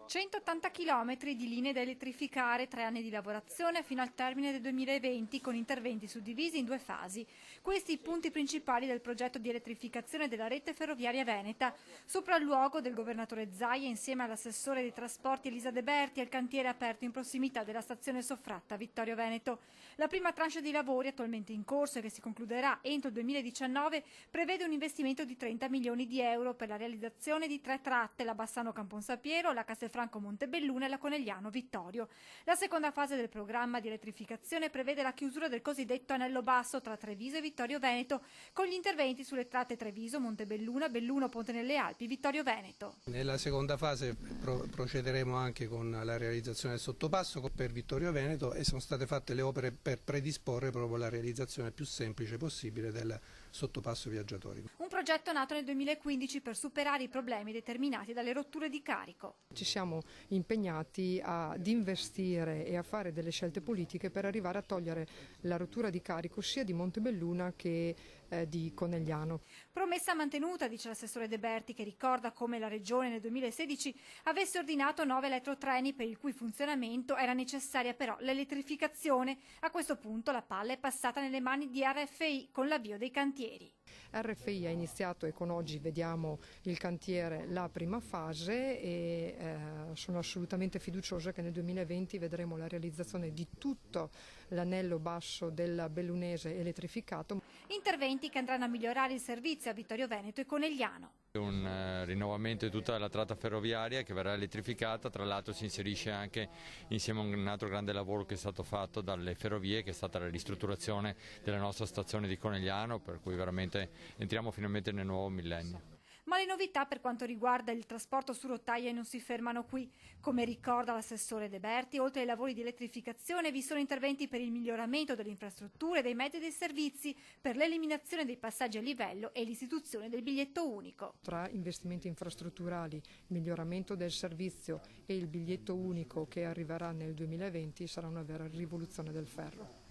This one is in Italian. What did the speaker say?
180 km di linee da elettrificare, 3 anni di lavorazione fino al termine del 2020 con interventi suddivisi in 2 fasi. Questi i punti principali del progetto di elettrificazione della rete ferroviaria veneta. Sopralluogo del governatore Zaia insieme all'assessore dei trasporti Elisa De Berti al cantiere aperto in prossimità della stazione Sofratta Vittorio Veneto. La prima tranche di lavori attualmente in corso e che si concluderà entro il 2019 prevede un investimento di 30 milioni di euro per la realizzazione di 3 tratte, la Bassano Campon-Sapiero, la Castelfranco Montebelluna e la Conegliano Vittorio. La seconda fase del programma di elettrificazione prevede la chiusura del cosiddetto anello basso tra Treviso e Vittorio Veneto, con gli interventi sulle tratte Treviso, Montebelluna, Belluno, Ponte nelle Alpi, Vittorio Veneto. Nella seconda fase procederemo anche con la realizzazione del sottopasso per Vittorio Veneto e sono state fatte le opere per predisporre proprio la realizzazione più semplice possibile del sottopasso viaggiatori. Un progetto nato nel 2015 per superare i problemi determinati dalle rotture di carico. Ci siamo impegnati ad investire e a fare delle scelte politiche per arrivare a togliere la rottura di carico sia di Montebelluna che di Conegliano. Promessa mantenuta, dice l'assessore De Berti, che ricorda come la Regione nel 2016 avesse ordinato 9 elettrotreni per il cui funzionamento era necessaria però l'elettrificazione. A questo punto la palla è passata nelle mani di RFI con l'avvio dei cantieri. RFI ha iniziato e con oggi vediamo il cantiere la prima fase e sono assolutamente fiduciosa che nel 2020 vedremo la realizzazione di tutto l'anello basso del Bellunese elettrificato. Interventi che andranno a migliorare il servizio a Vittorio Veneto e Conegliano. Un rinnovamento di tutta la tratta ferroviaria che verrà elettrificata, tra l'altro si inserisce anche insieme a un altro grande lavoro che è stato fatto dalle ferrovie, che è stata la ristrutturazione della nostra stazione di Conegliano, per cui veramente entriamo finalmente nel nuovo millennio. Ma le novità per quanto riguarda il trasporto su rotaie non si fermano qui. Come ricorda l'assessore De Berti, oltre ai lavori di elettrificazione vi sono interventi per il miglioramento delle infrastrutture, dei mezzi e dei servizi, per l'eliminazione dei passaggi a livello e l'istituzione del biglietto unico. Tra investimenti infrastrutturali, miglioramento del servizio e il biglietto unico che arriverà nel 2020 sarà una vera rivoluzione del ferro.